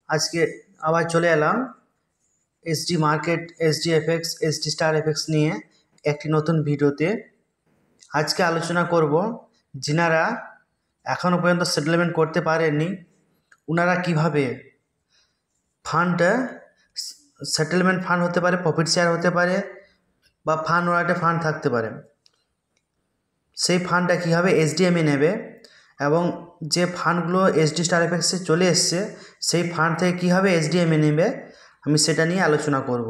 আজকে আবার চলে এলাম SD market, SD FX, SD star FX নিয়ে একটি নতুন ভিডিওতে। আজকে আলোচনা করব যিনারা এখনও পর্যন্ত সেটেলমেন্ট করতে পারেননি ওনারা কিভাবে ফান্ডটা, সেটেলমেন্ট ফান্ড হতে পারে, প্রফিট শেয়ার হতে পারে বা ফান্ড ওয়ালেটে ফান্ড থাকতে পারে, সেই ফান্ডটা কীভাবে এসডিএমে নেবে এবং যে ফান্ডগুলো এসডি স্টার এফএক্সে চলে এসছে সেই ফান্ড থেকে কীভাবে এসডিএমে নেবে আমি সেটা নিয়ে আলোচনা করব।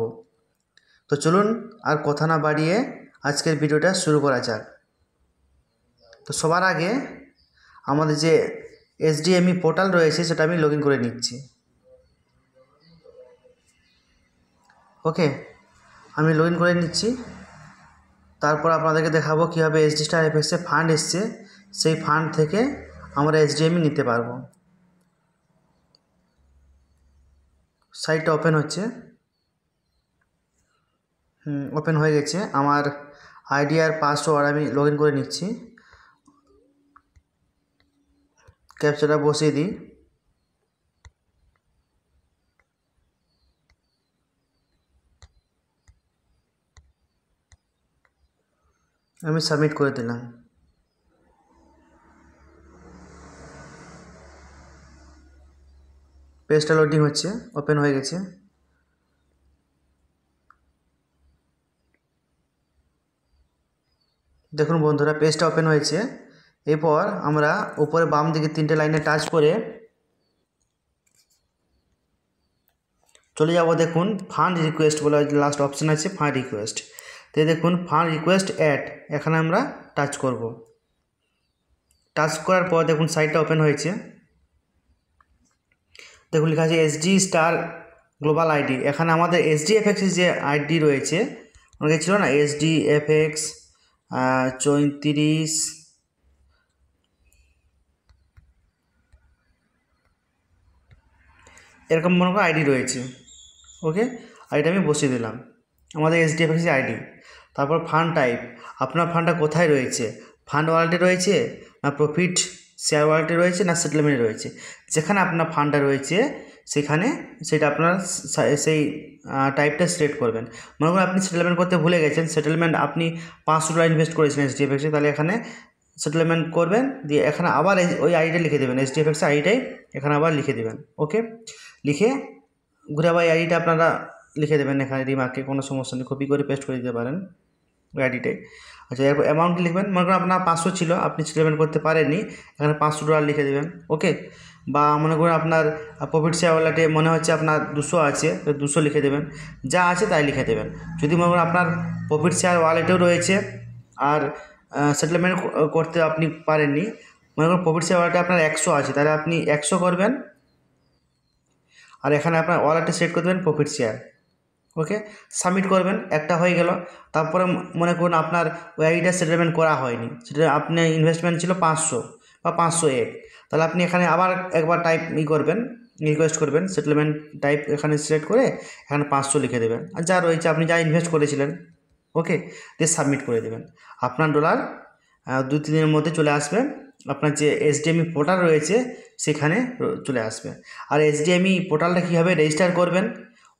তো চলুন আর কথা না বাড়িয়ে আজকের ভিডিওটা শুরু করা যাক। তো সবার আগে আমাদের যে এসডিএমই পোর্টাল রয়েছে সেটা আমি লগ ইন করে নিচ্ছি। ওকে, আমি লগ ইন করে নিচ্ছি। তারপর আপনাদেরকে দেখাবো কীভাবে এসডি স্টার এফএক্সে ফান্ড এসছে, সেই ফান্ড থেকে আমরা এসডিএমই নিতে পারবো। সাইটটা ওপেন হচ্ছে, ওপেন হয়ে গেছে। আমার আইডি আর পাসওয়ার্ড আমি লগ ইন করে নিচ্ছি। ক্যাপচাটা বসিয়ে দিই। আমি সাবমিট করে দিলাম। পেজটা লোডিং হচ্ছে, ওপেন হয়ে গেছে। দেখুন বন্ধুরা, পেজটা ওপেন হয়েছে। এরপর আমরা উপরে বাম দিকে 3টে লাইনে টাচ করে চলে যাব। দেখুন ফান্ড রিকোয়েস্ট বলে লাস্ট অপশান আছে, ফান্ড রিকোয়েস্ট। তো দেখুন ফান্ড রিকোয়েস্ট অ্যাড, এখানে আমরা টাচ করব। টাচ করার পর দেখুন সাইটটা ওপেন হয়েছে। দেখুন লেখা আছে এসডি স্টার গ্লোবাল আইডি। এখানে আমাদের এসডি এফএক্সের যে আইডি রয়েছে, অনেকে ছিল না এসডি এফএক্স 34, এরকম মনে করো আইডি রয়েছে। ওকে, আইডিটা আমি বসিয়ে দিলাম, আমাদের এসডি এফএক্সের আইডি। তারপর ফান্ড টাইপ, আপনার ফান্ডটা কোথায় রয়েছে, ফান্ড ওয়ালেটে রয়েছে না প্রফিট শেয়ার ওয়ালেটে রয়েছে না সেটেলমেন্টে রয়েছে। যেখানে আপনার ফান্ডটা রয়েছে সেখানে সেটা আপনার সেই টাইপটা সিলেক্ট করবেন। মনে করুন আপনি সেটেলমেন্ট করতে ভুলে গেছেন, সেটেলমেন্ট আপনি $500 ইনভেস্ট করেছিলেন এসডিএফএক্সে, তাহলে এখানে সেটেলমেন্ট করবেন, দিয়ে এখানে আবার ওই আইডিটা লিখে দেবেন, এসডিএফএক্সের আইডিটাই এখানে আবার লিখে দেবেন। ওকে, লিখে ঘুরে আবার আইডিটা আপনারা লিখে দেবেন এখানে রিমার্কে, কোনো সমস্যা নেই, কপি করে পেস্ট করে দিতে পারেন ওই আইডিটাই। আচ্ছা, এরপর অ্যামাউন্ট লিখবেন। মনে করেন আপনার 500 ছিল, আপনি সেটেলমেন্ট করতে পারেননি, এখানে $500 লিখে দেবেন। ওকে, বা মনে করুন আপনার প্রফিট শেয়ার ওয়ালেটে মনে হচ্ছে আপনার 200 আছে, তো 200 লিখে দেবেন, যা আছে তাই লিখে দেবেন। যদি মনে করেন আপনার প্রফিট শেয়ার ওয়ালেটেও রয়েছে আর সেটেলমেন্ট করতে আপনি পারেননি, মনে করুন প্রফিট শেয়ার ওয়ালেটে আপনার 100 আছে, তাহলে আপনি 100 করবেন আর এখানে আপনার ওয়ালেটে সেট করে দেবেন প্রফিট শেয়ার। ওকে, সাবমিট করবেন, একটা হয়ে গেল। তারপরে মনে করুন আপনার ওই আইডিটা সেটেলমেন্ট করা হয়নি, সেটা আপনার ইনভেস্টমেন্ট ছিল 500 বা 501, তাহলে আপনি এখানে আবার একবার টাইপ করবেন, রিকোয়েস্ট করবেন, সেটেলমেন্ট টাইপ এখানে সিলেক্ট করে এখানে 500 লিখে দেবেন, আর যা রয়েছে আপনি যা ইনভেস্ট করেছিলেন। ওকে, দিয়ে সাবমিট করে দেবেন। আপনার ডলার 2-3 দিনের মধ্যে চলে আসবে, আপনার যে এসডিএমই পোর্টাল রয়েছে সেখানে চলে আসবে। আর এসডিএমই পোর্টালটা কীভাবে রেজিস্টার করবেন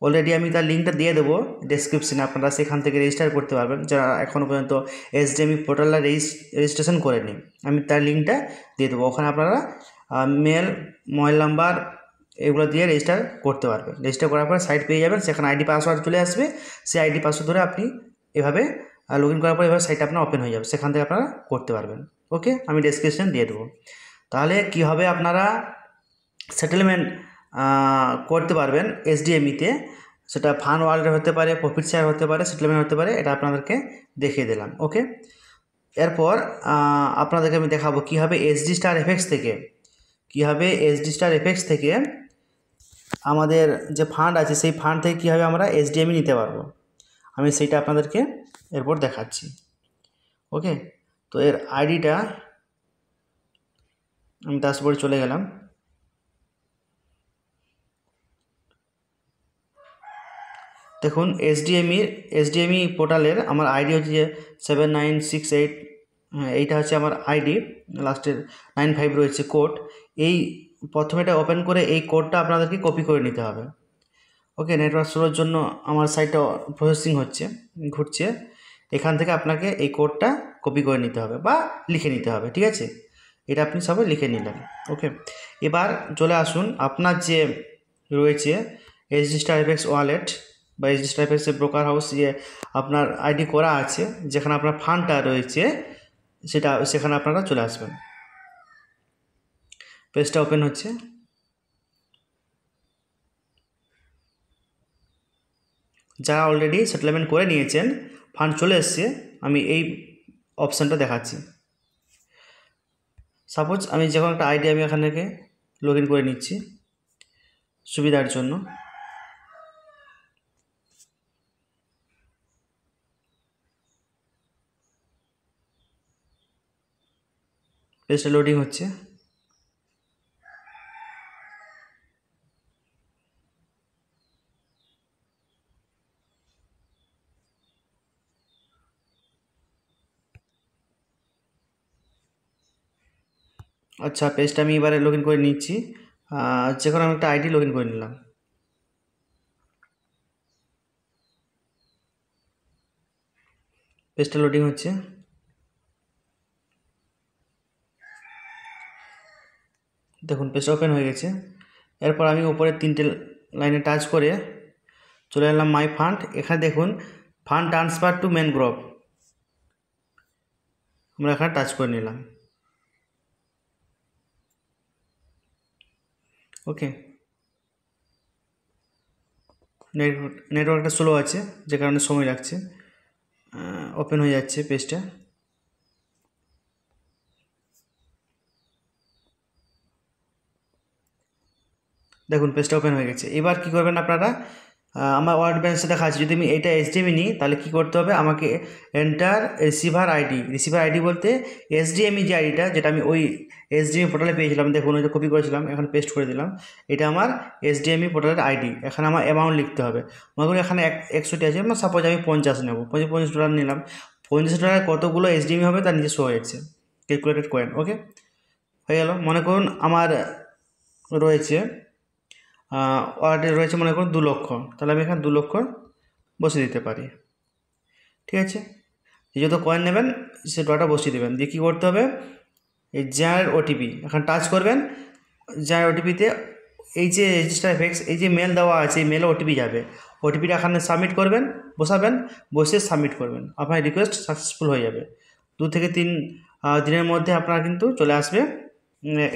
অলরেডি আমি তার লিঙ্কটা দিয়ে দেবো ডেসক্রিপশনে, আপনারা সেখান থেকে রেজিস্টার করতে পারবেন যারা এখনও পর্যন্ত এসডিএমই পোর্টালটা রেজিস্ট্রেশন করেনি। আমি তার লিঙ্কটা দিয়ে দেবো, ওখানে আপনারা মেল, মোবাইল নাম্বার এগুলো দিয়ে রেজিস্টার করতে পারবেন। রেজিস্টার করার পর সাইট পেয়ে যাবেন, সেখানে আইডি পাসওয়ার্ড চলে আসবে, সেই আইডি পাসওয়ার্ড ধরে আপনি এভাবে লগ ইন করার পর এভাবে সাইটটা আপনার ওপেন হয়ে যাবে, সেখান থেকে আপনারা করতে পারবেন। ওকে, আমি ডেসক্রিপশন দিয়ে দেবো। তাহলে কীভাবে আপনারা সেটেলমেন্ট করতে পারবেন এসডিএমইতে, সেটা ফান্ড ওয়ালেট হতে পারে, প্রফিট শেয়ার হতে পারে, সেটেলমেন্ট হতে পারে, এটা আপনাদেরকে দেখিয়ে দিলাম। ওকে, এরপর আপনাদেরকে আমি দেখাবো কীভাবে এসডি স্টার এফএক্স থেকে আমাদের যে ফান্ড আছে সেই ফান্ড থেকে কীভাবে আমরা এসডিএমই নিতে পারবো, আমি সেইটা আপনাদেরকে এরপর দেখাচ্ছি। ওকে, তো এর আইডিটা আমি ড্যাশবোর্ডে চলে গেলাম। দেখুন এসডিএমই পোর্টালের আমার আইডি হচ্ছে 7968, এইটা হচ্ছে আমার আইডি, লাস্টের 95 রয়েছে কোড। এই প্রথমে এটা ওপেন করে এই কোডটা আপনাদেরকে কপি করে নিতে হবে। ওকে, নেটওয়ার্ক স্লোর জন্য আমার সাইটটা প্রসেসিং ঘুরছে। এখান থেকে আপনাকে এই কোডটা কপি করে নিতে হবে বা লিখে নিতে হবে, ঠিক আছে? এটা আপনি সবাই লিখে নিলেন। ওকে, এবার চলে আসুন আপনার যে রয়েছে এইচডি স্টার এফএক্স ওয়ালেট বা এইচডি স্টার এফএক্সের ব্রোকার হাউস আপনার আইডি করা আছে, যেখানে আপনার ফান্ডটা রয়েছে সেখানে আপনারা চলে আসবেন। পেজটা ওপেন হচ্ছে। যারা অলরেডি সেটেলমেন্ট করে নিয়েছেন, ফান্ড চলে এসছে, আমি এই অপশানটা দেখাচ্ছি। সাপোজ আমি যে কোনো একটা আইডি আমি এখান থেকে লগ ইন করে নিচ্ছি সুবিধার জন্য। পেজটা লোডিং হচ্ছে। আচ্ছা, পেজটা আমি এবারে লগ ইন করে নিচ্ছি। যে কোনো আমি একটা আইডি লগ ইন করে নিলাম। পেজটা লোডিং হচ্ছে। দেখুন পেজটা ওপেন হয়ে গেছে। এরপর আমি উপরে 3টে লাইনে টাচ করে চলে এলাম মাই ফান্ড। এখানে দেখুন fund transfer to main group, আমরা এখানে টাচ করে নিলাম। ওকে, নেটওয়ার্কটা স্লো আছে যে কারণে সময় লাগছে। ওপেন হয়ে যাচ্ছে পেজটা। দেখুন পেজটা ওপেন হয়ে গেছে। এবার কি করবেন আপনারা, আমার ওয়ার্ড ব্যালেন্সে দেখা আছে, যদি আমি এটা এইচডিএমই নিই তাহলে কী করতে হবে, আমাকে এন্টার রিসিভার আইডি বলতে এসডিএমই যে আইডিটা, যেটা আমি ওই এসডিএমই পোর্টালে পেয়েছিলাম, দেখুন ওই যে কপি করেছিলাম, এখানে পেস্ট করে দিলাম। এটা আমার এসডিএমই পোর্টালের আইডি। এখানে আমার অ্যামাউন্ট লিখতে হবে। মনে করি এখানে 61টি আছে, মানে সাপোজ আমি 50 নেব, $50 নিলাম। $50 কতগুলো এসডিএমই হবে তার নিজে শো হয়েছে, ক্যালকুলেটেড কয়েন। ওকে, হয়ে গেল। মনে করুন আমার রয়েছে ওয়ার্ডে রয়েছে মনে করুন 2 লক্ষ, তাহলে আমি এখানে 2 লক্ষ বসিয়ে দিতে পারি, ঠিক আছে? যত কয়েন নেবেন সে ডটা বসিয়ে দেবেন। দিয়ে কী করতে হবে, এই জেনারেট ওটিপি এখানে টাচ করবেন। জেনারেট ওটিপিতে এই যে রেজিস্টার এফএক্স এই যে মেল দেওয়া আছে, এই মেলে ওটিপি যাবে। ওটিপিটা এখানে সাবমিট করবেন, বসে সাবমিট করবেন, আপনার রিকোয়েস্ট সাকসেসফুল হয়ে যাবে। 2 থেকে 3 দিনের মধ্যে আপনার কিন্তু চলে আসবে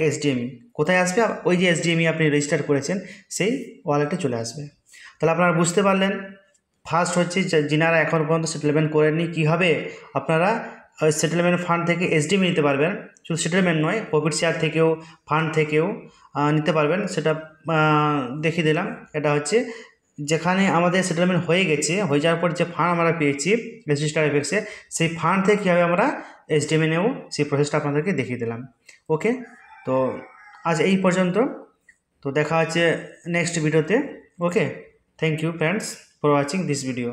এসডিএমই। কোথায় আসবে, ওই যে এসডিএমই আপনি রেজিস্টার করেছেন সেই ওয়ালেটে চলে আসবে। তাহলে আপনারা বুঝতে পারলেন, ফার্স্ট হচ্ছে যিনারা এখন পর্যন্ত সেটেলমেন্ট করেননি, কীভাবে আপনারা সেটেলমেন্ট ফান্ড থেকে এসডিএমই নিতে পারবেন। শুধু সেটেলমেন্ট নয়, প্রফিট শেয়ার থেকেও, ফান্ড থেকেও নিতে পারবেন। সেটা দেখিয়ে দিলাম। এটা হচ্ছে যেখানে আমাদের সেটেলমেন্ট হয়ে যাওয়ার পর যে ফান্ড আমরা পেয়েছি এইচডি স্টার এফএক্সে, সেই ফান্ড থেকে কীভাবে আমরা এসডিএমই নেব সেই প্রসেসটা আপনাদেরকে দেখিয়ে দিলাম। ওকে, তো আজ এই পর্যন্ত। তো দেখা হচ্ছে নেক্সট ভিডিওতে। Okay, thank you friends for watching this video.